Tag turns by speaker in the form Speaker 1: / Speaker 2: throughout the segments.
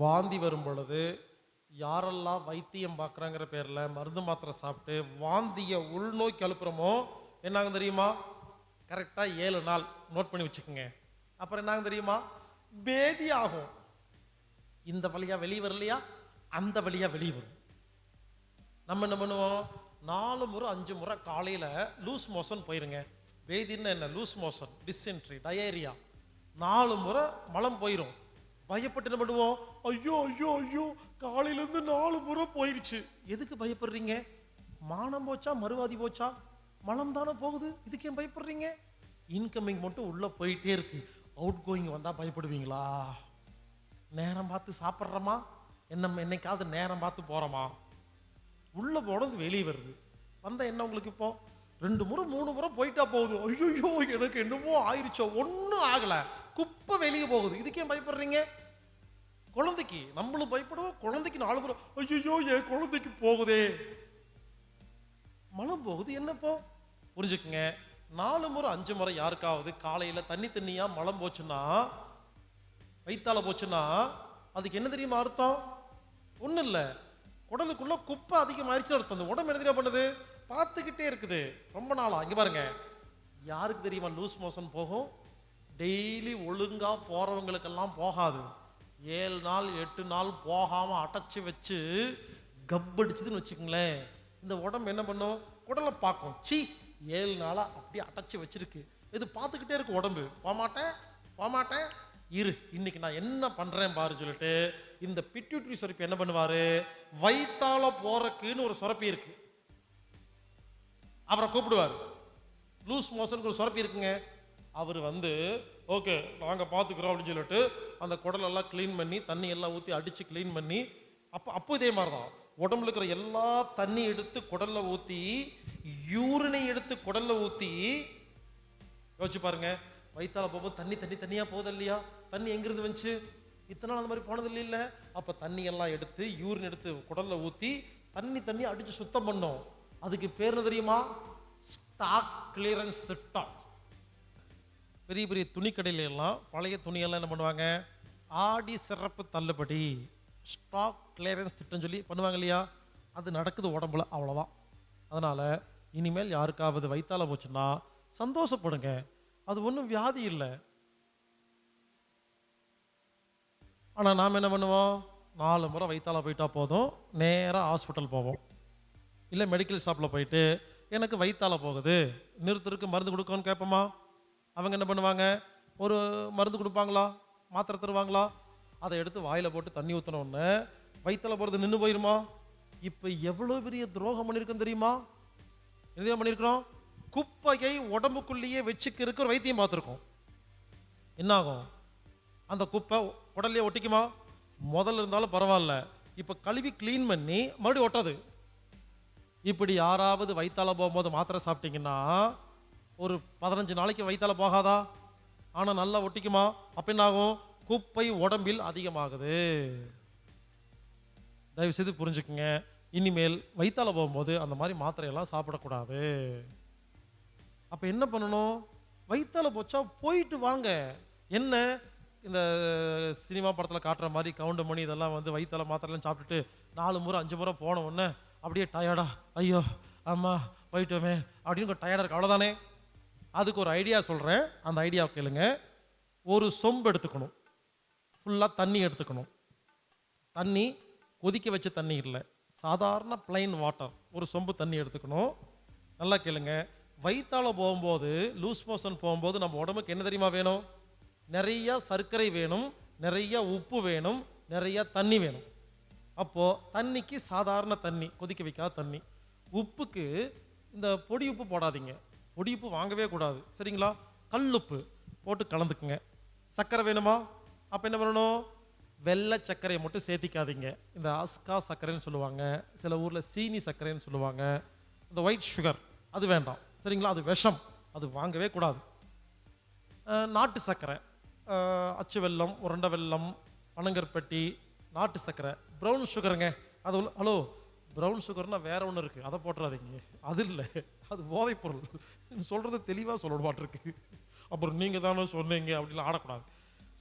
Speaker 1: வாந்தி வரும் பொழுது யாரெல்லாம் வைத்தியம் பார்க்குறாங்கிற பேரில் மருந்து மாத்திரை சாப்பிட்டு வாந்தியை உள்நோக்கி அழுப்புறோமோ என்னாகும் தெரியுமா? கரெக்டாக 7 நாள் நோட் பண்ணி வச்சுக்கோங்க. அப்புறம் என்னாகும் தெரியுமா? பேதி ஆகும். இந்த வழியாக வெளியே வரலையா, அந்த வழியாக வெளியே வரும். நம்ம என்ன பண்ணுவோம்? 4 முறை 5 முறை காலையில் லூஸ் மோஷன் போயிருங்க. பேதின்னு என்ன? Loose motion, dysentery, diarrhoea. 4 முறை மலம் போயிடும். பயப்பட்டு என்ன பண்ணுவோம்? ஐயோ ஐயோ ஐயோ, காலையிலேருந்து 4 முறை போயிடுச்சு. எதுக்கு பயப்படுறீங்க? மானம் போச்சா, மறுவாதி போச்சா? மலம் தானே போகுது, இதுக்கு ஏன் பயப்படுறீங்க? இன்கமிங் மட்டும் உள்ளே போயிட்டே இருக்கு. அவுட் கோயிங் வந்தால் பயப்படுவீங்களா? நேரம் பார்த்து சாப்பிட்றோமா? என்னைக்காவது நேரம் பார்த்து போகிறோமா? உள்ளே போனது வெளியே வருது. வந்தால் என்ன உங்களுக்கு? இப்போ 2 முறை 3 முறை போயிட்டா போகுது. ஐயோ எனக்கு என்னமோ ஆயிடுச்சோ. ஒன்றும் ஆகலை, குப்பை வெளியே போகுது. இதுக்கு ஏன் பயப்படுறீங்க? குழந்தைக்கு நம்மளும் பயப்படுவோம். குழந்தைக்கு 4 முறை ஐயோ என் குழந்தைக்கு போகுதே, மலம் போகுது. என்னப்போ புரிஞ்சுக்குங்க. 4 முறை 5 முறை யாருக்காவது காலையில் தண்ணியா மலம் போச்சுன்னா, வயிற்றால போச்சுன்னா, அதுக்கு என்ன தெரியுமா அர்த்தம்? ஒன்றும் இல்லை, உடலுக்குள்ள குப்பை அதிகமாயிருச்சுன்னு அர்த்தம். அந்த உடம்பு என்ன தெரியுமா பண்ணுது? பார்த்துக்கிட்டே இருக்குது ரொம்ப நாளா. இங்கே பாருங்க, யாருக்கு தெரியுமா லூஸ் மோஷன் போகும்? டெய்லி ஒழுங்கா போறவங்களுக்கெல்லாம் போகாது. 7 நாள் 8 நாள் போகாம அடைச்சி வச்சு கப்படிச்சுதுன்னு வச்சுக்கோங்களேன். இந்த உடம்பு என்ன பண்ணும்? குடலை பார்க்கும். 7 நாளா அப்படியே அடைச்சி வச்சிருக்கு. இது பார்த்துக்கிட்டே இருக்கு உடம்பு. போமாட்டேன் இரு, இன்னைக்கு நான் என்ன பண்றேன் பாருன்னு சொல்லிட்டு இந்த பிட்யூட்டரி சுரப்பி என்ன பண்ணுவாரு? வயித்தால போறக்குன்னு ஒரு சுரப்பி இருக்கு, அவரை கூப்பிடுவார். லூஸ் மோஷனுக்கு ஒரு சுரப்பி இருக்குங்க. அவர் ஓகே நாங்கள் பார்த்துக்குறோம் அப்படின்னு சொல்லிட்டு அந்த குடலெல்லாம் க்ளீன் பண்ணி தண்ணி எல்லாம் ஊற்றி அடித்து க்ளீன் பண்ணி, அப்போ இதே மாதிரி தான் உடம்புல இருக்கிற எல்லா தண்ணி எடுத்து குடலில் ஊற்றி, யூரினை எடுத்து குடலில் ஊற்றி, யோசிச்சு பாருங்க. வயிற்றால போகும்போது தண்ணியாக போகுது இல்லையா? தண்ணி எங்கிருந்து வந்துச்சு? இத்தனை நாள் அந்த மாதிரி போனது இல்லை. அப்போ தண்ணி எல்லாம் எடுத்து யூரின் எடுத்து குடலில் ஊற்றி தண்ணி அடித்து சுத்தம் பண்ணோம். அதுக்கு பேர் என்ன தெரியுமா? ஸ்டாக் கிளியரன்ஸ் திட்டம். பெரிய பெரிய துணிக்கடையில எல்லாம் பழைய துணியெல்லாம் என்ன பண்ணுவாங்க? ஆடி சிறப்பு தள்ளுபடி, ஸ்டாக் கிளியரன்ஸ் திட்டம் சொல்லி பண்ணுவாங்க இல்லையா? அது நடக்குது உடம்புல, அவ்வளோதான். அதனால் இனிமேல் யாருக்காவது வயிற்றால போச்சுன்னா சந்தோஷப்படுங்க. அது ஒன்றும் வியாதி இல்லை. ஆனால் நாம் என்ன பண்ணுவோம்? 4 முறை வயிற்றால போயிட்டா போதும், நேராக ஹாஸ்பிட்டல் போவோம். இல்லை மெடிக்கல் ஷாப்பில் போயிட்டு எனக்கு வயிற்றால போகுது, நிறுத்துறதுக்கு மருந்து கொடுக்கணும்னு கேட்போமா? அவங்க என்ன பண்ணுவாங்க? ஒரு மருந்து கொடுப்பாங்களா, மாத்திரை தருவாங்களா? அதை எடுத்து வாயில் போட்டு தண்ணி ஊற்றினோடனே வயிற்றால போகிறது நின்று போயிருமா? இப்போ எவ்வளோ பெரிய துரோகம் பண்ணியிருக்கோம் தெரியுமா? என்ன பண்ணியிருக்கிறோம்? குப்பையை உடம்புக்குள்ளேயே வச்சுக்கிறதுக்கு ஒரு வைத்தியம் பார்த்துருக்கோம். என்னாகும்? அந்த குப்பை உடல்லையே ஒட்டிக்குமா? முதல்ல இருந்தாலும் பரவாயில்ல, இப்போ கழுவி க்ளீன் பண்ணி மறுபடியும் ஒட்டாது. இப்படி யாராவது வயிற்றால போகும்போது மாத்திரை சாப்பிட்டீங்கன்னா ஒரு 15 நாளைக்கு வயிற்றால போகாதா? ஆனால் நல்லா ஒட்டிக்குமா? அப்போ என்ன ஆகும்? குப்பை உடம்பில் அதிகமாகுது. தயவு செய்து புரிஞ்சுக்குங்க. இனிமேல் வயிற்றால போகும்போது அந்த மாதிரி மாத்திரையெல்லாம் சாப்பிடக்கூடாது. அப்போ என்ன பண்ணணும்? வயிற்றால போச்சா போயிட்டு வாங்க. என்ன இந்த சினிமா படத்தில் காட்டுற மாதிரி கவுண்ட் மணி இதெல்லாம் வயிற்றால மாத்திரைலாம் சாப்பிட்டுட்டு 4 முறை 5 முறை போன உடனே அப்படியே டயர்டா, ஐயோ அம்மா போயிட்டோமே அப்படின்னு டயர்டாக இருக்கு, அவ்வளோதானே? அதுக்கு ஒரு ஐடியா சொல்கிறேன், அந்த ஐடியாவை கேளுங்க. ஒரு சொம்பு எடுத்துக்கணும், ஃபுல்லாக தண்ணி எடுத்துக்கணும். தண்ணி கொதிக்க வச்ச தண்ணி இல்லை, சாதாரண பிளைன் வாட்டர். ஒரு சொம்பு தண்ணி எடுத்துக்கணும். நல்லா கேளுங்க. வயிற்றால போகும்போது, லூஸ் மோஷன் போகும்போது நம்ம உடம்புக்கு என்ன தெரியுமா வேணும்? நிறைய சர்க்கரை வேணும், நிறைய உப்பு வேணும், நிறைய தண்ணி வேணும். அப்போது தண்ணிக்கு சாதாரண தண்ணி, கொதிக்க வைக்காத தண்ணி. உப்புக்கு இந்த பொடி உப்பு போடாதீங்க, பொடி உப்பு வாங்கவே கூடாது, சரிங்களா? கல்லுப்பு போட்டு கலந்துக்குங்க. சர்க்கரை வேணுமா? அப்போ என்ன பண்ணணும்? வெள்ளை சர்க்கரையை மட்டும் சேர்த்திக்காதீங்க. இந்த அஸ்கா சர்க்கரைன்னு சொல்லுவாங்க, சில ஊரில் சீனி சர்க்கரைன்னு சொல்லுவாங்க. இந்த ஒயிட் சுகர் அது வேண்டாம், சரிங்களா? அது விஷம், அது வாங்கவே கூடாது. நாட்டு சர்க்கரை, அச்சு வெல்லம், உருண்டை வெல்லம், பனங்கற்பட்டி, நாட்டு சர்க்கரை, ப்ரௌன் சுகருங்க. அது ஹலோ, ப்ரௌன் சுகர்னா வேற ஒன்று இருக்குது, அதை போட்டுறாதீங்க. அது இல்லை, அது போதைப் பொருள். சொல்கிறது தெளிவாக சொல்ல மாட்டிருக்கு. அப்புறம் நீங்கள் தானே சொன்னீங்க அப்படின்லாம் ஆடக்கூடாது.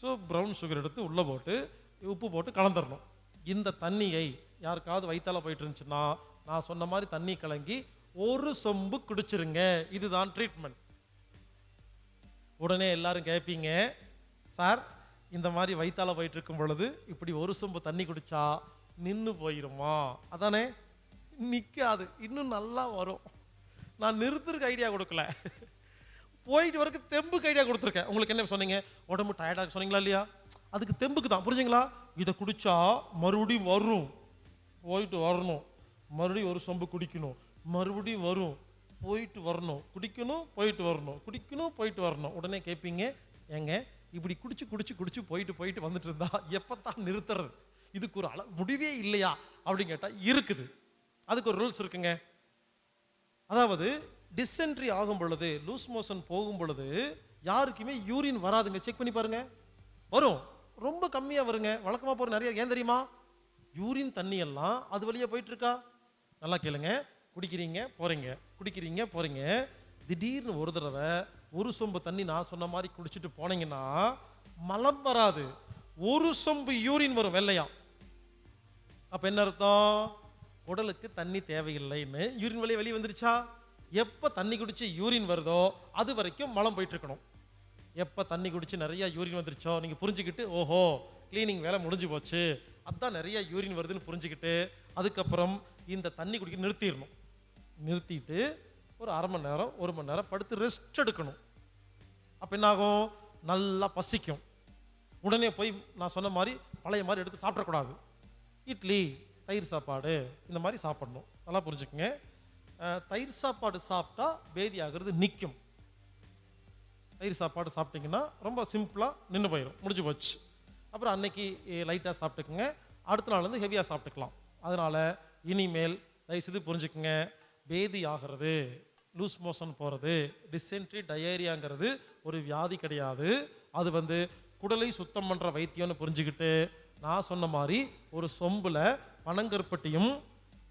Speaker 1: ஸோ ப்ரௌன் சுகர் எடுத்து உள்ளே போட்டு உப்பு போட்டு கலந்துடணும். இந்த தண்ணியை யாருக்காவது வயித்தால போயிட்டு இருந்துச்சுன்னா நான் சொன்ன மாதிரி தண்ணி கலங்கி ஒரு சொம்பு குடிச்சிருங்க. இதுதான் ட்ரீட்மெண்ட். உடனே எல்லாரும் கேட்பீங்க, சார் இந்த மாதிரி வயித்தால போயிட்டு இருக்கும் பொழுது இப்படி ஒரு சொம்பு தண்ணி குடிச்சா நின்று போயிருமா? அதானே, நிற்காது, இன்னும் நல்லா வரும். நான் நிறுத்துறதுக்கு ஐடியா கொடுக்கல, போயிட்டு வரைக்கும் தெம்புக்கு ஐடியா கொடுத்துருக்கேன். உங்களுக்கு என்ன சொன்னீங்க? உடம்பு டயர்டாக சொன்னீங்களா இல்லையா? அதுக்கு தெம்புக்கு தான், புரிஞ்சுங்களா? இதை குடிச்சா மறுபடியும் வரும், போயிட்டு வரணும், மறுபடியும் ஒரு சொம்பு குடிக்கணும், மறுபடியும் வரும், போயிட்டு வரணும், குடிக்கணும், போயிட்டு வரணும், குடிக்கணும், போயிட்டு வரணும். உடனே கேட்பீங்க, ஏங்க இப்படி குடிச்சு குடிச்சு குடிச்சு போயிட்டு போயிட்டு வந்துட்டு இருந்தா எப்பத்தான் நிறுத்துறது? இதுக்கு ஒரு முடிவே இல்லையா அப்படின்னு கேட்டா இருக்குது. அதுக்கு ஒரு ரூல்ஸ் இருக்குங்க. அதாவது டிசென்ட்ரி ஆகும் பொழுது, லூஸ் மோஷன் போகும் பொழுது யாருக்குமே யூரின் வராதுங்க. செக் பண்ணி பாருங்க, வரும், ரொம்ப கம்மியா வருங்க. வழக்கமா போற நிறைய, ஏன் தெரியுமா? யூரின் தண்ணி எல்லாம் அது வழியா போயிட்டு இருக்கா. நல்லா கேளுங்க, குடிக்கிறீங்க போறீங்க, குடிக்கிறீங்க போறீங்க, திடீர்னு ஒரு தடவை ஒரு சொம்பு தண்ணி நான் சொன்ன மாதிரி குடிச்சிட்டு போனீங்கன்னா மலம் வராது, ஒரு சொம்பு யூரின் வரும் வெள்ளையா. அப்ப என்ன அர்த்தம்? உடலுக்கு தண்ணி தேவையில்லைன்னு யூரின் வெளியே வந்துருச்சா? எப்ப தண்ணி குடிச்சு யூரின் வருதோ அது வரைக்கும் மலம் போயிட்டு இருக்கணும். எப்ப தண்ணி குடிச்சு நிறைய யூரின் வந்துருச்சோ நீங்க புரிஞ்சுக்கிட்டு, ஓஹோ கிளீனிங் வேலை முடிஞ்சு போச்சு, அதான் நிறைய யூரின் வருதுன்னு புரிஞ்சுக்கிட்டு அதுக்கப்புறம் இந்த தண்ணி குடிக்க நிறுத்திடணும். நிறுத்திட்டு ஒரு அரை மணி நேரம் 1 மணி நேரம் படுத்து ரெஸ்ட் எடுக்கணும். அப்ப என்ன ஆகும்? நல்லா பசிக்கும். உடனே போய் நான் சொன்ன மாதிரி பழைய மாதிரி எடுத்து சாப்பிடக்கூடாது. இட்லி, தயிர் சாப்பாடு இந்த மாதிரி சாப்பிடணும். நல்லா புரிஞ்சுக்குங்க. தயிர் சாப்பாடு சாப்பிட்டா பேதி ஆகிறது நிற்கும். தயிர் சாப்பாடு சாப்பிட்டீங்கன்னா ரொம்ப சிம்பிளாக நின்று போயிடும், முடிஞ்சு போச்சு. அப்புறம் அன்னைக்கு லைட்டாக சாப்பிட்டுக்குங்க, அடுத்த நாள் வந்து ஹெவியாக சாப்பிட்டுக்கலாம். அதனால் இனிமேல் தயவுசெய்து புரிஞ்சுக்குங்க, பேதி ஆகிறது, லூஸ் மோஷன் போகிறது, டிசென்ட்ரி டயேரியாங்கிறது ஒரு வியாதி கிடையாது. அது வந்து குடலை சுத்தம் பண்ணுற வைத்தியம்னு புரிஞ்சுக்கிட்டு நான் சொன்ன மாதிரி ஒரு சொம்பில் பனங்கருப்பட்டியும்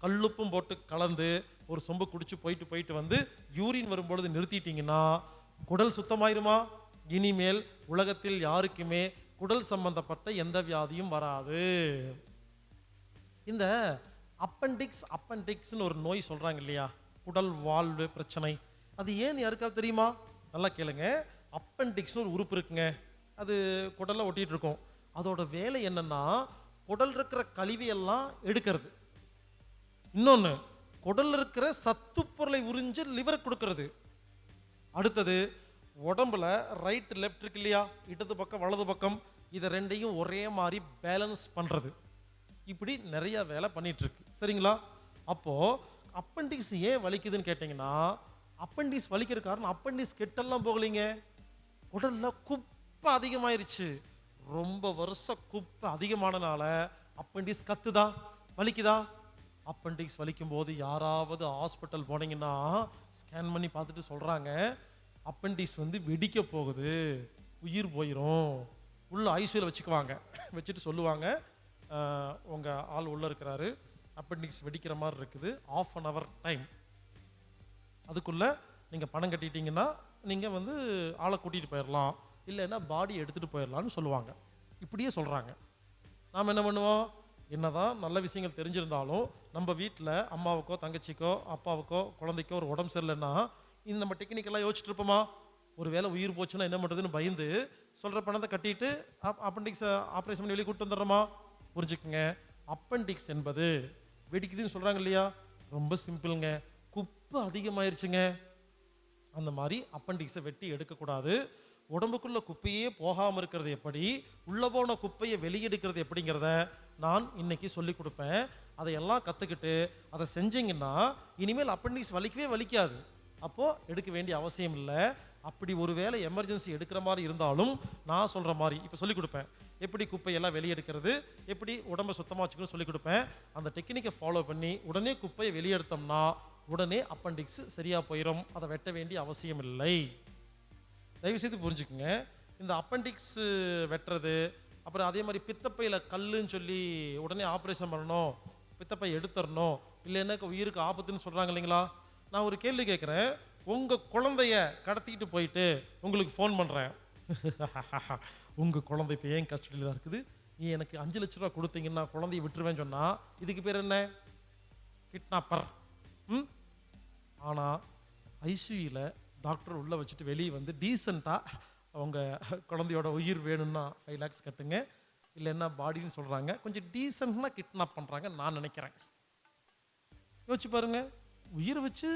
Speaker 1: கல்லுப்பும் போட்டு கலந்து ஒரு சொம்பு குடிச்சு போயிட்டு போயிட்டு வந்து யூரின் வரும்பொழுது நிறுத்திட்டீங்கன்னா குடல் சுத்தமாயிருமா? இனிமேல் உலகத்தில் யாருக்குமே குடல் சம்பந்தப்பட்ட எந்த வியாதியும் வராது. இந்த அப்பெண்டிக்ஸ்னு ஒரு நோய் சொல்றாங்க இல்லையா, குடல் வாழ்வு பிரச்சனை, அது ஏன் யாருக்காவது தெரியுமா? நல்லா கேளுங்க. அப்பெண்டிக்ஸ்னு ஒரு உறுப்பு இருக்குங்க, அது குடல்ல ஒட்டிட்டு இருக்கும். அதோட வேலை என்னன்னா குடல் இருக்கிற கழிவையெல்லாம் எடுக்கிறது. இன்னொன்னு, குடல் இருக்கிற சத்து பொருளை உறிஞ்சு லிவர் கொடுக்கிறது. அடுத்தது, உடம்புல ரைட் லெஃப்ட் இருக்கு இல்லையா, இடது பக்கம் வலது பக்கம், இதை ரெண்டையும் ஒரே மாதிரி பேலன்ஸ் பண்றது. இப்படி நிறைய வேலை பண்ணிட்டு இருக்கு, சரிங்களா? அப்போ அப்பெண்டிக்ஸ் ஏன் வலிக்குதுன்னு கேட்டீங்கன்னா, அப்பெண்டிக்ஸ் வலிக்கிற காரணம் அப்பெண்டிக்ஸ் கெட்டெல்லாம் போகலைங்க, உடல்ல குப்பை அதிகமாயிருச்சு. ரொம்ப வருஷம் குப்பை அதிகமானனால அப்பெண்டிக்ஸ் கத்துதா, வலிக்குதா? அப்பெண்டிக்ஸ் வலிக்கும் போது யாராவது ஹாஸ்பிட்டல் போனீங்கன்னா ஸ்கேன் பண்ணி பார்த்துட்டு சொல்றாங்க, அப்பெண்டிக்ஸ் வந்து வெடிக்க போகுது, உயிர் போயிடும், உள்ள ஐசியூல வச்சுக்குவாங்க. வச்சுட்டு சொல்லுவாங்க, உங்க ஆள் உள்ள இருக்கிறாரு, அப்பெண்டிக்ஸ் வெடிக்கிற மாதிரி இருக்குது, 1/2 hour டைம், அதுக்குள்ள நீங்க பணம் கட்டிட்டீங்கன்னா நீங்க வந்து ஆளை கூட்டிட்டு போயிடலாம், இல்லைன்னா பாடி எடுத்துட்டு போயிடலாம்னு சொல்லுவாங்க. இப்படியே சொல்றாங்க. நாம் என்ன பண்ணுவோம்? என்னதான் நல்ல விஷயங்கள் தெரிஞ்சிருந்தாலும் நம்ம வீட்டில் அம்மாவுக்கோ தங்கச்சிக்கோ அப்பாவுக்கோ குழந்தைக்கோ ஒரு உடம்பு சரியில்லைன்னா இந்த நம்ம டெக்னிக்கெல்லாம் யோசிச்சுட்டு இருப்போமா? ஒரு வேளை உயிர் போச்சுன்னா என்ன பண்ணுறதுன்னு பயந்து சொல்கிற பணத்தை கட்டிட்டு அப்பெண்டிக்ஸை ஆப்ரேஷன் பண்ணி வெளியே கூப்பிட்டு வந்துடுறோமா? புரிஞ்சுக்குங்க, அப்பெண்டிக்ஸ் என்பது வெடிக்குதுன்னு சொல்கிறாங்க இல்லையா, ரொம்ப சிம்பிளுங்க, குப்பை அதிகமாயிருச்சுங்க. அந்த மாதிரி அப்பெண்டிக்ஸை வெட்டி எடுக்கக்கூடாது. உடம்புக்குள்ள குப்பையே போகாமல் இருக்கிறது எப்படி, உள்ள போன குப்பையை வெளியெடுக்கிறது எப்படிங்கிறத நான் இன்னைக்கு சொல்லி கொடுப்பேன். அதையெல்லாம் கற்றுக்கிட்டு அதை செஞ்சீங்கன்னா இனிமேல் அப்பெண்டிக்ஸ் வலிக்கவே வலிக்காது. அப்போது எடுக்க வேண்டிய அவசியம் இல்லை. அப்படி ஒரு வேளை எமர்ஜென்சி எடுக்கிற மாதிரி இருந்தாலும் நான் சொல்கிற மாதிரி இப்போ சொல்லிக் கொடுப்பேன். எப்படி குப்பையெல்லாம் வெளியெடுக்கிறது, எப்படி உடம்பை சுத்தமாக வச்சுக்கணும்னு சொல்லிக் கொடுப்பேன். அந்த டெக்னிக்கை ஃபாலோ பண்ணி உடனே குப்பையை வெளியெடுத்தோம்னா உடனே அப்பெண்டிக்ஸ் சரியாக போயிடும். அதை வெட்ட வேண்டிய அவசியம் இல்லை. தயவுசெய்து புரிஞ்சுக்குங்க, இந்த அப்பெண்டிக்ஸ் வெட்டுறது, அப்புறம் அதே மாதிரி பித்தப்பையில் கல்லுன்னு சொல்லி உடனே ஆப்ரேஷன் பண்ணணும், பித்தப்பை எடுத்துடணும், இல்லைன்னா உயிருக்கு ஆபத்துன்னு சொல்கிறாங்க இல்லைங்களா. நான் ஒரு கேள்வி கேட்குறேன், உங்கள் குழந்தைய கடத்திக்கிட்டு போயிட்டு உங்களுக்கு ஃபோன் பண்ணுறேன், உங்கள் குழந்தை இப்போ ஏன் கஸ்டடியில் தான் இருக்குது, நீ எனக்கு 5 லட்ச ரூபா கொடுத்தீங்கன்னா குழந்தைய விட்டுருவேன்னு சொன்னா இதுக்கு பேர் என்ன? கிட்னாப்பர். ஆனால் ஐசியூவில் டாக்டர் உள்ளே வச்சுட்டு வெளியே வந்து டீசெண்டாக அவங்க குழந்தையோட உயிர் வேணும்னா 5 lakhs கட்டுங்க, இல்லைன்னா பாடின்னு சொல்கிறாங்க, கொஞ்சம் டீசெண்டாக கிட்னாப் பண்ணுறாங்க நான் நினைக்கிறேன். யோசிச்சு பாருங்க, உயிரை வச்சு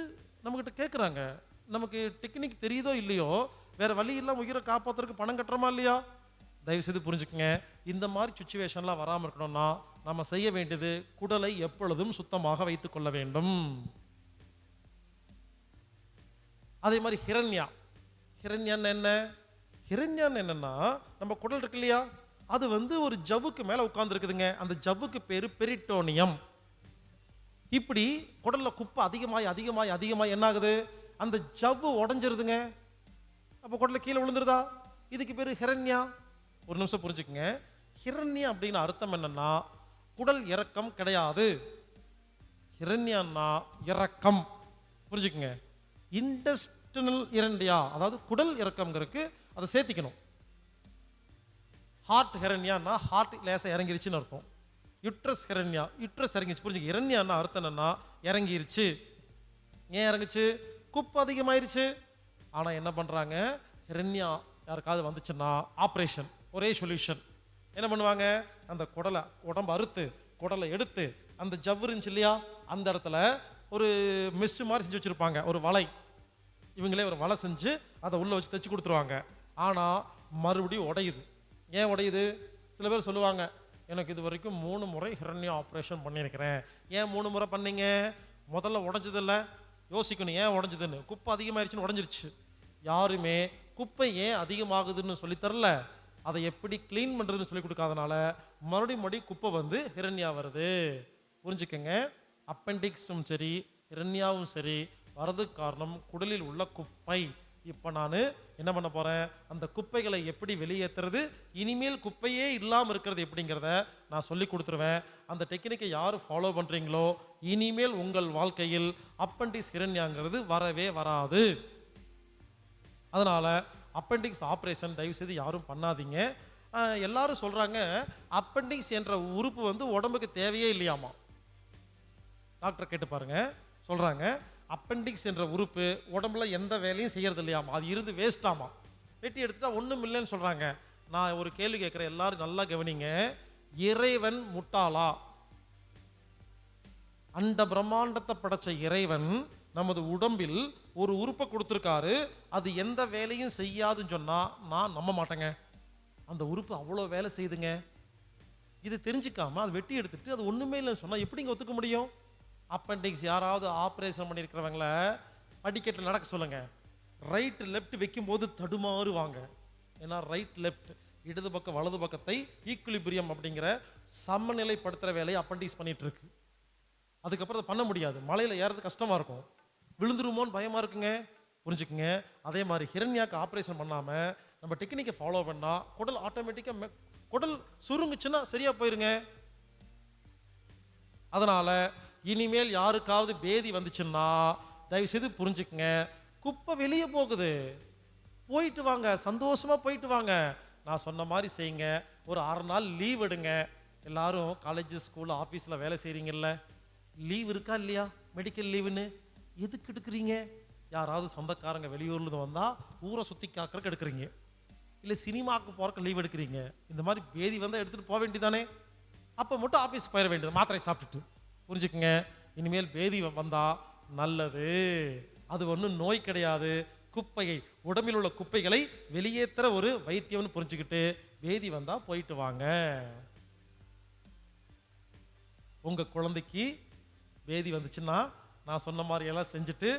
Speaker 1: நம்மக்கிட்ட கேட்குறாங்க. நமக்கு டெக்னிக் தெரியுதோ இல்லையோ, வேற வழி இல்லாமல் உயிரை காப்பாற்றுறதுக்கு பணம் கட்டுறோமா இல்லையா? தயவுசெய்து புரிஞ்சுக்கங்க, இந்த மாதிரி சுச்சுவேஷன்லாம் வராமல் இருக்கணும்னா நம்ம செய்ய வேண்டியது குடலை எப்பொழுதும் சுத்தமாக வைத்துக் கொள்ள வேண்டும். அதே மாதிரி ஹிரண்யான்னு என்ன? ஹிரண்யான்னு என்னன்னா, நம்ம குடல் இருக்கு இல்லையா, அது வந்து ஒரு ஜவ்வுக்கு மேல உட்கார்ந்து இருக்குதுங்க. அந்த ஜவ்வுக்கு பேரு பெரிட்டோனியம். இப்படி குடல்ல குப்பை அதிகமாய் அதிகமாய் அதிகமாய் என்ன ஆகுது? அந்த ஜவ்வு உடைஞ்சிருதுங்க. அப்போ குடல்ல கீழே விழுந்துருதா? இதுக்கு பேரு ஹிரண்யா. ஒரு நிமிஷம் புரிஞ்சுக்குங்க, ஹிரண்யா அப்படின்னு அர்த்தம் என்னன்னா குடல் இறக்கம் கிடையாது. ஹிரண்யான்னா இறக்கம். புரிஞ்சுக்குங்க, இன்டெஸ்டினல் இரண்டியா, அதாவது குடல் இறக்கம்ங்கிறதுக்கு அதை சேர்த்திக்கணும். ஹார்ட் ஹிரண்யான்னா ஹார்ட் லேசா இறங்கிருச்சுன்னு அர்த்தம். யுட்ரஸ் ஹிரண்யா, யுட்ரஸ் இறங்கிச்சு. புரிஞ்சுக்க, ஹிரண்யான்னா அர்த்தம் என்னன்னா இறங்கிருச்சு. ஏன் இறங்குச்சு? குப்பு அதிகமாயிருச்சு. ஆனா என்ன பண்றாங்க, ஹிரண்யா யாருக்காவது வந்துச்சுன்னா ஆப்ரேஷன், ஒரே சொல்யூஷன். என்ன பண்ணுவாங்க, அந்த குடலை உடம்பு அறுத்து குடலை எடுத்து அந்த ஜவ்வு இருந்துச்சு இல்லையா, அந்த இடத்துல ஒரு மெஸ் மாதிரி செஞ்சு வச்சிருப்பாங்க, ஒரு வலை. இவங்களே ஒரு வலை செஞ்சு அதை உள்ள வச்சு தைச்சு கொடுத்துருவாங்க. ஆனா மறுபடியும் உடையுது. ஏன் உடையுது? சில பேர் சொல்லுவாங்க, எனக்கு இது வரைக்கும் 3 முறை ஹிரண்யா ஆப்ரேஷன் பண்ணியிருக்கிறேன். ஏன் 3 முறை பண்ணீங்க? முதல்ல உடஞ்சதில்ல, யோசிக்கணும் ஏன் உடஞ்சதுன்னு. குப்பை அதிகமாயிருச்சுன்னு உடஞ்சிருச்சு. யாருமே குப்பை ஏன் அதிகமாகுதுன்னு சொல்லித்தரல, அதை எப்படி கிளீன் பண்றதுன்னு சொல்லி கொடுக்காதனால மறுபடியும் குப்பை வந்து ஹிரண்யா வருது. புரிஞ்சுக்கங்க, அப்பெண்டிக்ஸும் சரி ஹிரண்யாவும் சரி வரதுக்கு காரணம் குடலில் உள்ள குப்பை. இப்போ நான் என்ன பண்ண போறேன், அந்த குப்பைகளை எப்படி வெளியேற்றுறது, இனிமேல் குப்பையே இல்லாமல் இருக்கிறது எப்படிங்கிறத நான் சொல்லி கொடுத்துருவேன். அந்த டெக்னிக்கை யார் ஃபாலோ பண்றீங்களோ இனிமேல் உங்கள் வாழ்க்கையில் அப்பெண்டிக்ஸ் ஹிரண்யாங்கிறது வரவே வராது. அதனால அப்பெண்டிக்ஸ் ஆப்ரேஷன் தயவு செய்து யாரும் பண்ணாதீங்க. எல்லாரும் சொல்றாங்க அப்பெண்டிக்ஸ் என்ற உறுப்பு வந்து உடம்புக்கு தேவையே இல்லையாமா. டாக்டர் கேட்டு பாருங்க, சொல்றாங்க அப்பெண்டிக்ஸ் என்ற உறுப்பு உடம்புல எந்த வேலையும் செய்யறது இல்லையாமா, அது இருந்து வேஸ்ட் ஆமா, வெட்டி எடுத்துட்டா ஒண்ணும் இல்லைன்னு சொல்றாங்க. நான் ஒரு கேள்வி கேட்கிறேன், எல்லாரும் நல்லா கவனிங்க. இறைவன் முட்டாளா? அந்த பிரம்மாண்டத்தை படைச்ச இறைவன் நமது உடம்பில் ஒரு உறுப்பை கொடுத்துருக்காரு, அது எந்த வேலையும் செய்யாதுன்னு சொன்னா நான் நம்ப மாட்டேங்க. அந்த உறுப்பு அவ்வளோ வேலை செய்யுதுங்க. இது தெரிஞ்சுக்காம அது வெட்டி எடுத்துட்டு அது ஒண்ணுமே இல்லைன்னு சொன்னா எப்படிங்க ஒத்துக்க முடியும்? அப்பெண்டிக்ஸ் யாராவது ஆப்ரேஷன் பண்ணியிருக்கிறவங்கள படிக்கட்டில் நடக்க சொல்லுங்க, ரைட் லெஃப்ட் வைக்கும் போது தடுமாறுவாங்க. ஏன்னா ரைட் லெஃப்ட், இடது பக்கம் வலது பக்கத்தை ஈக்குலிபிரியம் அப்படிங்கிற சமநிலைப்படுத்துற வேலையை அப்பெண்டிக்ஸ் பண்ணிட்டு இருக்கு. அதுக்கப்புறம் அதை பண்ண முடியாது, மலையில ஏறது கஷ்டமா இருக்கும், விழுந்துருமோன்னு பயமா இருக்குங்க. புரிஞ்சுக்குங்க, அதே மாதிரி ஹிரண்யாக்கு ஆப்ரேஷன் பண்ணாம நம்ம டெக்னிக்கை ஃபாலோ பண்ணா குடல் ஆட்டோமேட்டிக்கா குடல் சுருங்குச்சுன்னா சரியா போயிருங்க. அதனால இனிமேல் யாருக்காவது பேதி வந்துச்சுன்னா தயவு செய்து புரிஞ்சுக்குங்க, குப்பை வெளியே போகுது, போயிட்டு வாங்க, சந்தோஷமா போயிட்டு வாங்க. நான் சொன்ன மாதிரி செய்யுங்க. ஒரு 6 நாள் லீவ் எடுங்க. எல்லாரும் காலேஜ் ஸ்கூல் ஆஃபீஸில் வேலை செய்கிறீங்கல்ல, லீவ் இருக்கா இல்லையா? மெடிக்கல் லீவுன்னு எதுக்கு எடுக்கிறீங்க? யாராவது சொந்தக்காரங்க வெளியூர்லேருந்து வந்தால் ஊரை சுற்றி காக்கிறதுக்கு எடுக்கிறீங்க, இல்லை சினிமாவுக்கு போகிறக்கு லீவ் எடுக்கிறீங்க. இந்த மாதிரி பேதி வந்தால் எடுத்துகிட்டு போக வேண்டியதானே? அப்போ மட்டும் ஆஃபீஸ் போயிட வேண்டியது மாத்திரை சாப்பிட்டுட்டு. புரிஞ்சுக்குங்க, இனிமேல் பேதி வந்தால் நல்லது, அது ஒன்றும் நோய் கிடையாது. குப்பையை, உடம்பில் உள்ள குப்பைகளை வெளியேற்ற ஒரு வைத்தியம்னு புரிஞ்சுக்கிட்டு பேதி வந்தா போயிட்டு வாங்க. உங்க குழந்தைக்கு பேதி வந்துச்சுன்னா நான் சொன்ன மாதிரி எல்லாம் செஞ்சுட்டு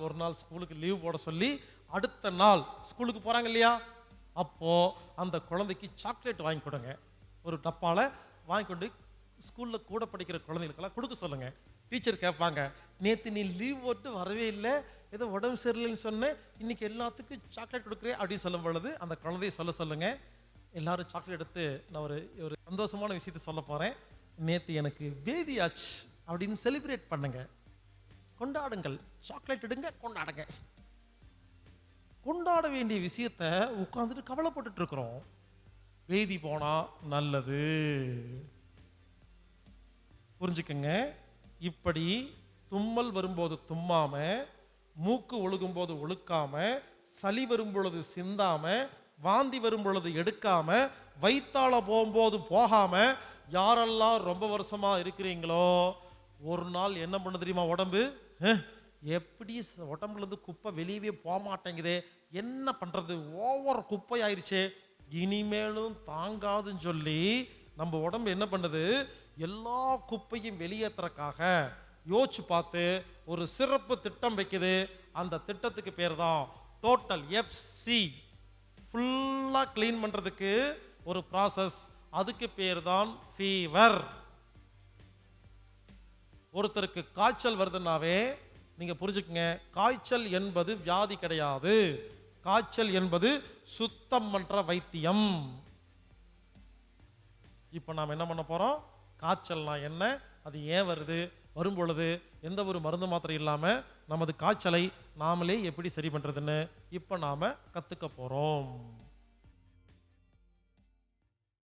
Speaker 1: ஒரு நாள் ஸ்கூலுக்கு லீவ் போட சொல்லி அடுத்த நாள் ஸ்கூலுக்கு போறாங்க இல்லையா, அப்போ அந்த குழந்தைக்கு சாக்லேட் வாங்கி கொடுங்க. ஒரு டப்பால வாங்கி கொண்டு ஸ்கூல்ல கூட படிக்கிற குழந்தைகளுக்கெல்லாம் கொடுக்க சொல்லுங்க. டீச்சர் கேட்பாங்க, நேற்று நீ லீவ் போட்டு வரவே இல்லை, ஏதோ உடம்பு சரியில்லைன்னு சொன்னேன், இன்னைக்கு எல்லாத்துக்கும் சாக்லேட் கொடுக்குறேன் அப்படின்னு சொல்லும் பொழுது அந்த குழந்தைய சொல்லுங்க. எல்லாரும் சாக்லேட் எடுத்து நான் ஒரு சந்தோஷமான விஷயத்த சொல்ல போறேன். நேற்று எனக்கு பேதி ஆச்சு அப்படின்னு செலிப்ரேட் பண்ணுங்க, கொண்டாடுங்கள், சாக்லேட் எடுங்க, கொண்டாடுங்க. கொண்டாட வேண்டிய விஷயத்த உட்காந்துட்டு கவலைப்பட்டுட்டு இருக்கிறோம். வேதி போனா நல்லது. புரிஞ்சுக்கங்க. இப்படி தும்மல் வரும்போது தும்மாம, மூக்கு ஒழுகும்போது ஒழுக்காம, சளி வரும் பொழுது சிந்தாம, வாந்தி வரும் பொழுது எடுக்காம, வயித்தால போகும்போது போகாம, யாரெல்லாம் ரொம்ப வருஷமா இருக்கிறீங்களோ ஒரு நாள் என்ன பண்ண தெரியுமா உடம்பு? எப்படி உடம்புல இருந்து குப்பை வெளியவே போக மாட்டேங்குதே, என்ன பண்றது, ஓவர் குப்பை ஆயிடுச்சு, இனிமேலும் தாங்காதுன்னு சொல்லி நம்ம உடம்பு என்ன பண்ணுது? எல்லா குப்பையும் வெளியேற்றுறக்காக யோசிச்சு பார்த்து ஒரு சிறப்பு திட்டம் வைக்குது. அந்த திட்டத்துக்கு பேர் தான் டோட்டல் FC. ஃபுல்லா கிளீன் பண்றதுக்கு ஒரு ப்ராசஸ், அதுக்கு பேர் தான் ஃபீவர். ஒருத்தருக்கு காய்ச்சல் வருதுன்னாவே நீங்க புரிஞ்சுக்கங்க, காய்ச்சல் என்பது வியாதி கிடையாது, காய்ச்சல் என்பது சுத்தம் பண்ற வைத்தியம். இப்ப நாம் என்ன பண்ண போறோம்? காய்ச்சல்னா என்ன, அது ஏன் வருது, வரும் பொழுது எந்த ஒரு மருந்து மாத்திரை இல்லாம நமது காய்ச்சலை நாமளே எப்படி சரி பண்றதுன்னு இப்ப நாம கத்துக்க போறோம்.